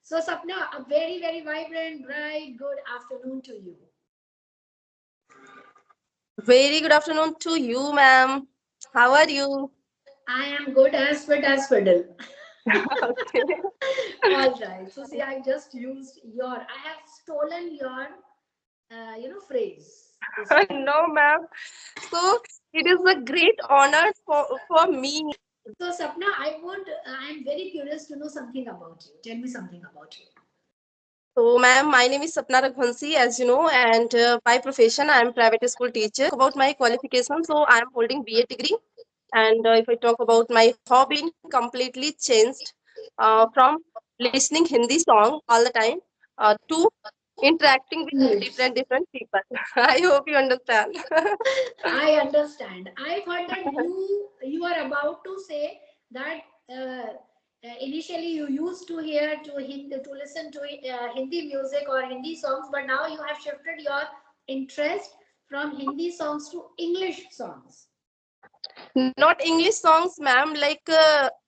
So Sapna, a very, very vibrant, bright, good afternoon to you. Very good afternoon to you, ma'am. How are you? I am good as fit as fiddle. Okay. All right. So see, I just used I have stolen your, phrase this time. No, ma'am. So it is a great honor for me. So Sapna, I am very curious to know something about you. Tell me something about you. So, ma'am, my name is Sapna Raghuvanshi, as you know, and by profession, I am private school teacher. About my qualification, so I am holding BA degree. And if I talk about my hobby, completely changed from listening Hindi song all the time to interacting with different people. I hope you understand. I understand. I thought that you are about to say that initially you used to hear to listen to Hindi music or Hindi songs, but now you have shifted your interest from Hindi songs to English songs. Not English songs, ma'am, like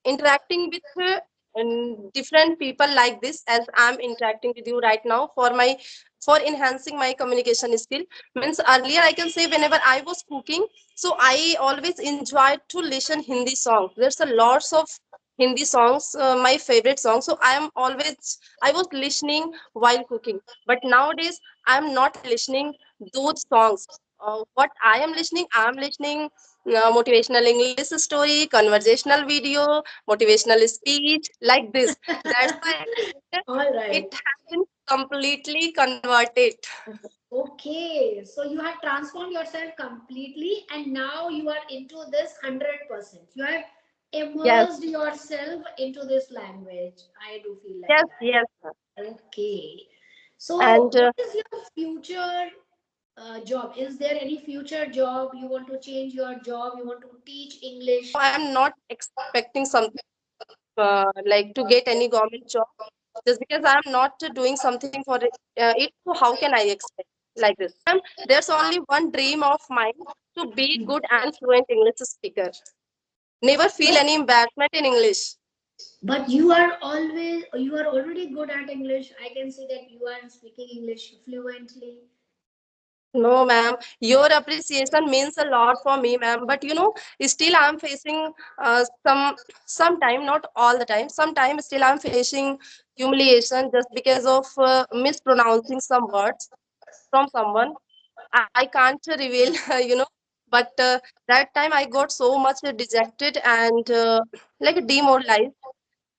interacting with different people like this as I'm interacting with you right now for enhancing my communication skill. Means earlier I can say whenever I was cooking, so I always enjoyed to listen Hindi songs. There's a lots of Hindi songs, my favorite songs. So I was listening while cooking. But nowadays I'm not listening those songs. What I'm listening motivational English story, conversational video, motivational speech, like this. That's why All it right. has been completely converted. Okay, so you have transformed yourself completely, and now you are into this 100%. You have Yes, immersed yourself into this language. I do feel like yes, that. yes. Okay. So, And what is your future job? Is there any future job you want to change your job? You want to teach English? I'm not expecting something like to get any government job just because I'm not doing something for it. So how can I expect like this? There's only one dream of mine to be good and fluent English speaker. Never feel But any embarrassment in English. you are already good at English. I can see that you are speaking English fluently. No, ma'am. Your appreciation means a lot for me, ma'am. But still I'm facing sometime, not all the time. Sometimes still I'm facing humiliation just because of mispronouncing some words from someone. I can't reveal, But that time I got so much dejected and like demoralized.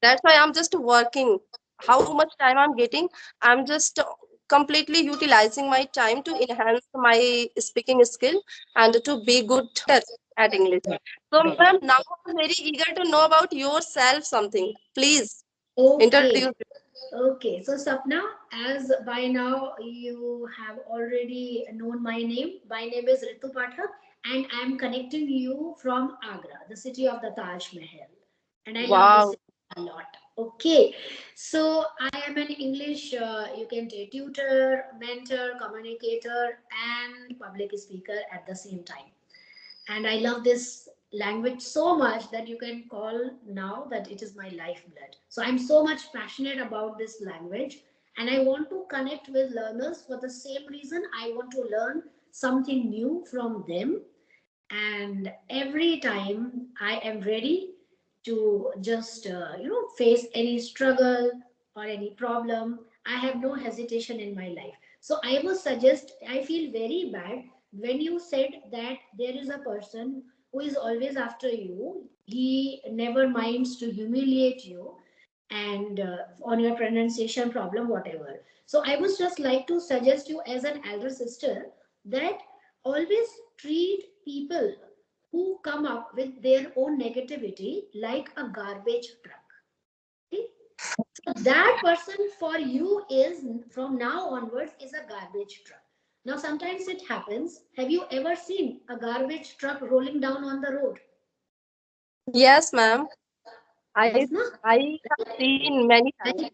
That's why I'm just working. How much time I'm getting, I'm just completely utilizing my time to enhance my speaking skill and to be good at English. So ma'am, now I'm very eager to know about yourself something. Please Okay. introduce. Okay. So Sapna, as by now you have already known my name. My name is Ritu Pathak, and I am connecting you from Agra, the city of the Taj Mahal. And I love this Wow. city a lot. Okay. So I am an English, you can say tutor, mentor, communicator, and public speaker at the same time. And I love this language so much that you can call now that it is my lifeblood. So I'm so much passionate about this language, and I want to connect with learners for the same reason. I want to learn something new from them, and every time I am ready to just face any struggle or any problem, I have no hesitation in my life. So I would suggest, I feel very bad when you said that there is a person who is always after you, he never minds to humiliate you, and on your pronunciation problem, whatever. So I would just like to suggest you as an elder sister that always treat people who come up with their own negativity like a garbage truck. Okay? So that person for you is from now onwards is a garbage truck. Now sometimes it happens. Have you ever seen a garbage truck rolling down on the road? Yes, ma'am. I Yes, no? I have seen many times. Many,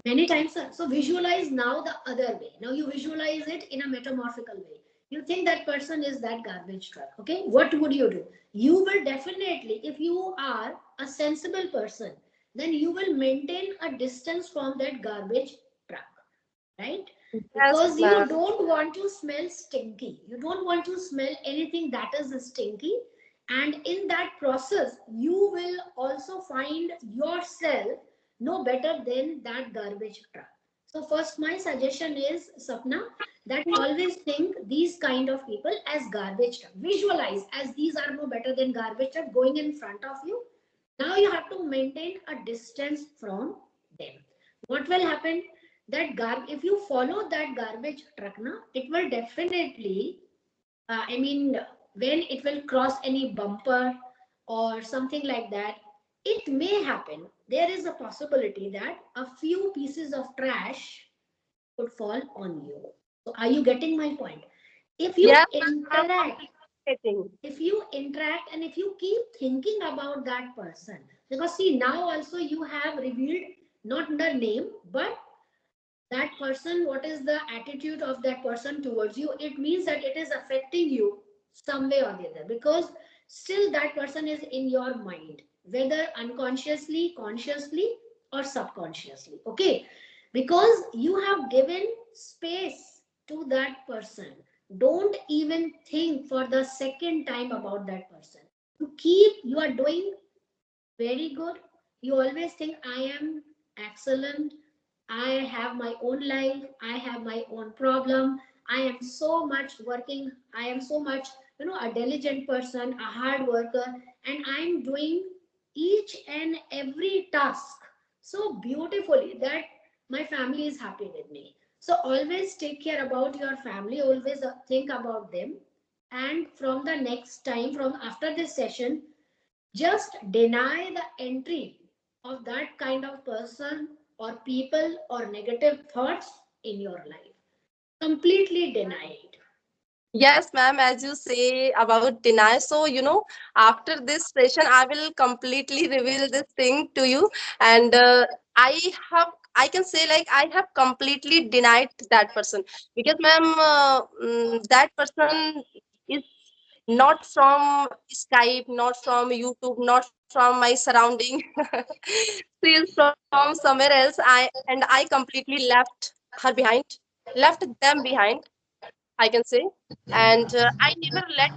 many times, sir. So visualize now the other way. Now you visualize it in a metamorphical way. You think that person is that garbage truck. Okay. What would you do? You will definitely, if you are a sensible person, then you will maintain a distance from that garbage truck, right? Yes, Because you ma'am. don't want to smell stinky, you don't want to smell anything that is stinky, and in that process you will also find yourself no better than that garbage truck. So first my suggestion is, Sapna, that always think these kind of people as garbage truck, visualize as these are no better than garbage truck going in front of you. Now you have to maintain a distance from them. What will happen, that if you follow that garbage truck now, it will definitely, I mean, when it will cross any bumper or something like that, it may happen, there is a possibility that a few pieces of trash could fall on you. So are you getting my point? If you Yes, ma'am. I'm interact, completely getting. if you interact and if you keep thinking about that person, because see, now also you have revealed not the name, but that person, what is the attitude of that person towards you, it means that it is affecting you some way or the other, because still that person is in your mind, whether unconsciously, consciously, or subconsciously. Okay, because you have given space to that person, don't even think for the second time about that person. You keep, you are doing very good, you always think I am excellent, I have my own life, I have my own problem, I am so much working, I am so much, a diligent person, a hard worker, and I'm doing each and every task so beautifully that my family is happy with me. So always take care about your family, always think about them. And from the next time, from after this session, just deny the entry of that kind of person or people or negative thoughts in your life. Completely deny it. Yes, ma'am, as you say about deny. So, after this session, I will completely reveal this thing to you. And I I can say like I have completely denied that person because, ma'am, that person is not from Skype, not from YouTube, not from my surrounding. She is from somewhere else. I completely left her behind, left them behind, I can say, and I never let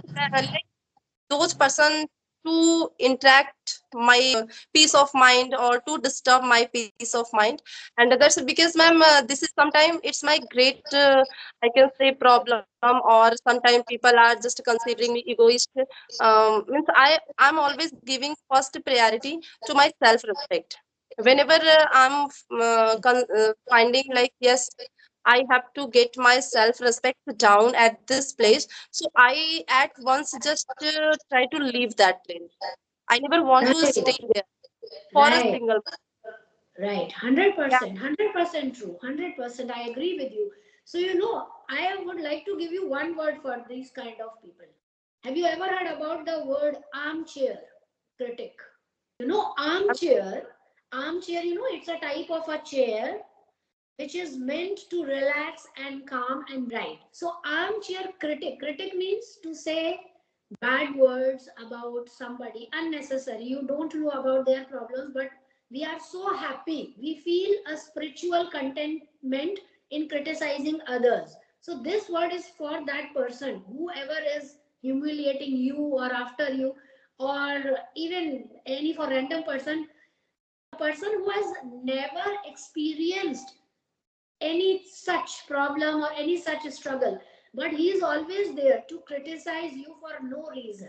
those person to interact my peace of mind or to disturb my peace of mind. And that's because, ma'am, this is sometime it's my great I can say problem, or sometimes people are just considering me egoist. Means I'm always giving first priority to my self respect. Whenever I'm finding like, yes, I have to get my self respect down at this place. So I at once just try to leave that place. I never want to stay Right, there for a right, single. right. Yeah. 100%, 100% true. 100%. I agree with you. So, I would like to give you one word for these kind of people. Have you ever heard about the word armchair critic? Armchair, it's a type of a chair which is meant to relax and calm and write. So armchair critic means to say bad words about somebody unnecessary. You don't know about their problems, but we are so happy. We feel a spiritual contentment in criticizing others. So this word is for that person, whoever is humiliating you or after you, or even any for random person, a person who has never experienced any such problem or any such struggle, but he is always there to criticize you for no reason.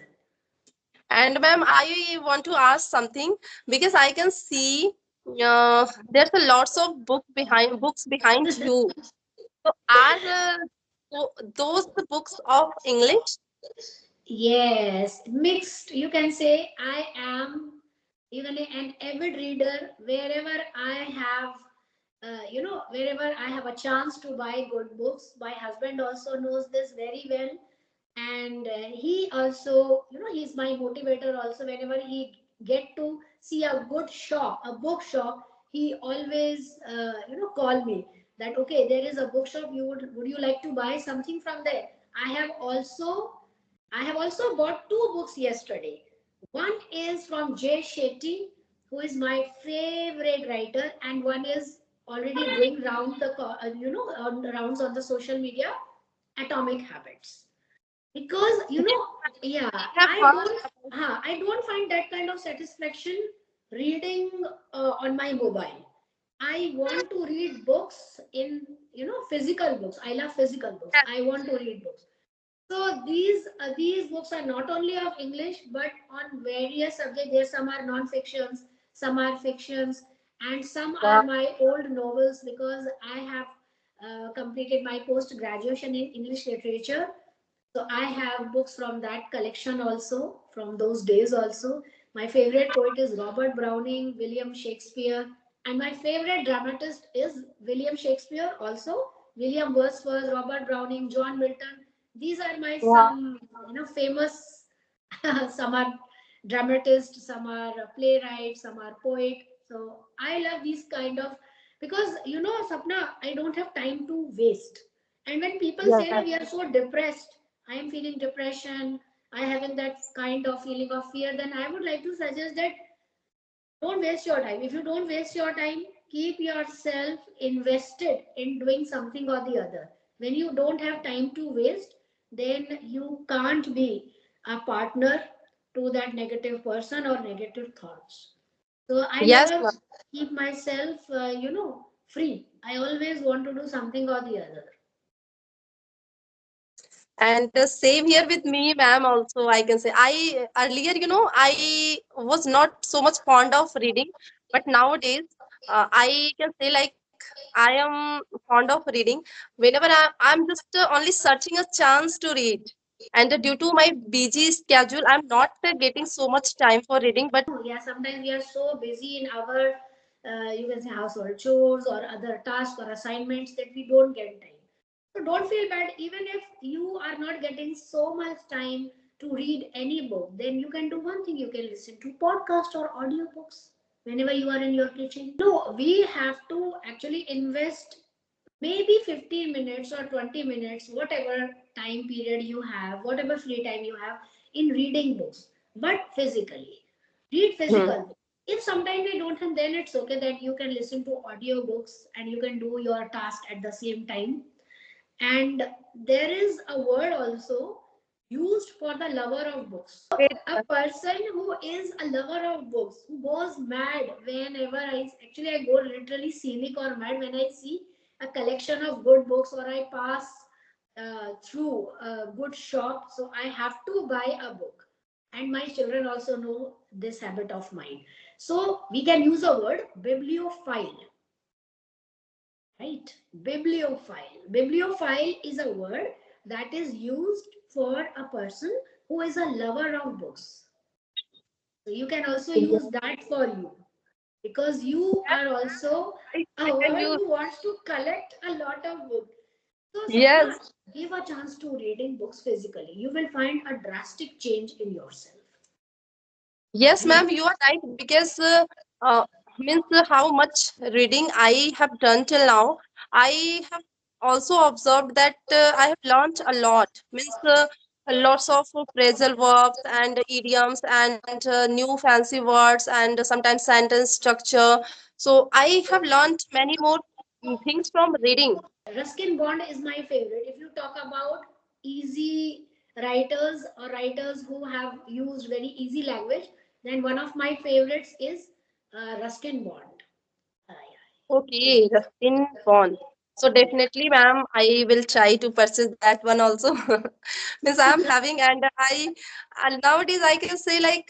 And ma'am, I want to ask something because I can see there's a lots of books behind you. So are those the books of English? Yes, mixed. You can say I am even an avid reader wherever I have, wherever I have a chance to buy good books. My husband also knows this very well, and he also, he's my motivator also. Whenever he get to see a good shop, a bookshop, he always, call me that okay, there is a bookshop. Would you like to buy something from there? I have also I have also bought two books yesterday. One is from Jay Shetty, who is my favorite writer, and one is already doing rounds on the social media, Atomic Habits. Because yeah, I have heard about. I don't find that kind of satisfaction reading on my mobile. I want to read books in physical books. I love physical books. Yes, I want to read books. So these books are not only of English but on various subjects. There some are non-fictions, some are fictions, and some are wow. my old novels because I have completed my post graduation in English literature. So I have books from that collection also, from those days also. My favorite poet is Robert Browning, William Shakespeare, and my favorite dramatist is William Shakespeare also, William Wordsworth, Robert Browning, John Milton. These are my Wow. some famous. Some are dramatists, some are playwrights, some are poet. So I love these kind of, because Sapna, I don't have time to waste. And when people Yes. say that we are so depressed, I am feeling depression, I having that kind of feeling of fear, then I would like to suggest that don't waste your time. If you don't waste your time, keep yourself invested in doing something or the other. When you don't have time to waste, then you can't be a partner to that negative person or negative thoughts. So I Yes, never ma'am. keep myself, free. I always want to do something or the other. And same here with me, ma'am. Also, I can say I earlier, I was not so much fond of reading, but nowadays, I can say like I am fond of reading. Whenever I'm just only searching a chance to read, and due to my busy schedule, I'm not getting so much time for reading. But Yeah, sometimes we are so busy in our, you can say, household chores or other tasks or assignments that we don't get time. So don't feel bad. Even if you are not getting so much time to read any book, then you can do one thing. You can listen to podcast or audiobooks whenever you are in your kitchen. No, we have to actually invest maybe 15 minutes or 20 minutes, whatever time period you have, whatever free time you have, in reading books, but physically. Read hmm, physical books. If sometimes you don't have, then it's okay that you can listen to audio books and you can do your task at the same time. And there is a word also used for the lover of books. wait, A person who is a lover of books, who goes mad whenever I go literally cynic or mad when I see a collection of good books, or I pass through a good shop. So I have to buy a book. And my children also know this habit of mine. So we can use a word bibliophile. Right? Bibliophile. Bibliophile is a word that is used for a person who is a lover of books. So you can also use yes, that for you, because you are also a I can one use. who wants to collect a lot of books. So Sapna, Yes. give a chance to reading books physically. You will find a drastic change in yourself. Yes, Right? ma'am, you are right because uh, means how much reading I have done till now. I have also observed that I have learned a lot. Means lots of phrasal verbs and idioms and new fancy words and sometimes sentence structure. So I have learned many more things from reading. Ruskin Bond is my favorite. If you talk about easy writers or writers who have used very easy language, then one of my favorites is Ruskin Bond. Okay, Ruskin Bond. So definitely, ma'am, I will try to purchase that one also. Means I'm having, and nowadays I can say like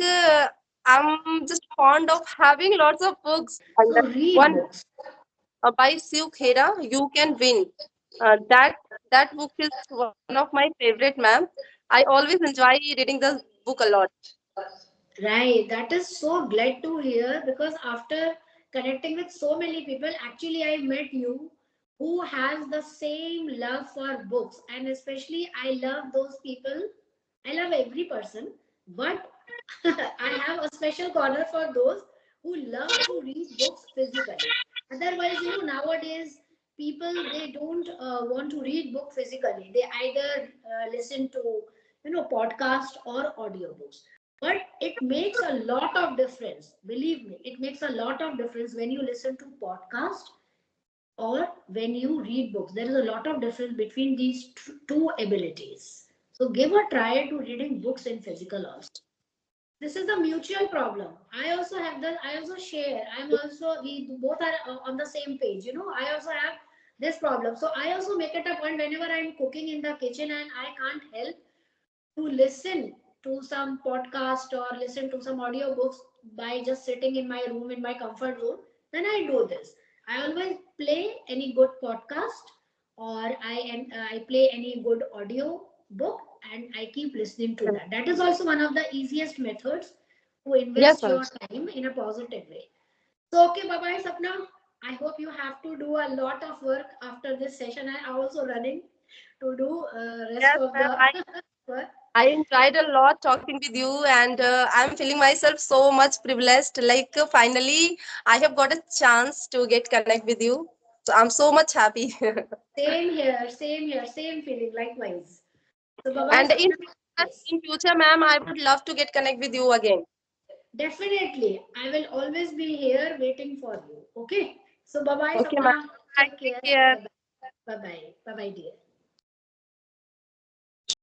I'm just fond of having lots of books. And So read one books. by Sue Khera, You Can Win. That book is one of my favorite, ma'am. I always enjoy reading the book a lot. Right, that is so glad to hear, because after connecting with so many people, actually I met you who has the same love for books, and especially I love those people. I love every person, but I have a special corner for those who love to read books physically. Otherwise, nowadays people, they don't want to read book physically. They either listen to podcast or audiobooks. But it makes a lot of difference. Believe me, it makes a lot of difference when you listen to podcast or when you read books. There is a lot of difference between these two abilities. So give a try to reading books in physical also. This is a mutual problem. I also have the, I also share, I'm also, we both are on the same page, you know. I also have this problem, so I also make it a point whenever I'm cooking in the kitchen and I can't help to listen to some podcast or listen to some audiobooks by just sitting in my room in my comfort zone. Then I do this. I always play any good podcast, or I play any good audio book, and I keep listening to that. That is also one of the easiest methods to Yes, invest ma'am. your time in a positive way. So okay, bye bye Sapna. I hope you have to do a lot of work after this session. I am also running to do rest Yes, of ma'am. the work. I enjoyed a lot talking with you, and I'm feeling myself so much privileged. Like, finally, I have got a chance to get connect with you. So I'm so much happy. Same here, same here, same feeling, likewise. So, bye bye, And Sapna. Yes, in future, ma'am, I would love to get connect with you again. definitely. I will always be here waiting for you. Okay. So, bye bye, Okay, ma'am. Sapna. Bye. Take Take care. care. Bye bye. Bye bye. Bye bye, dear.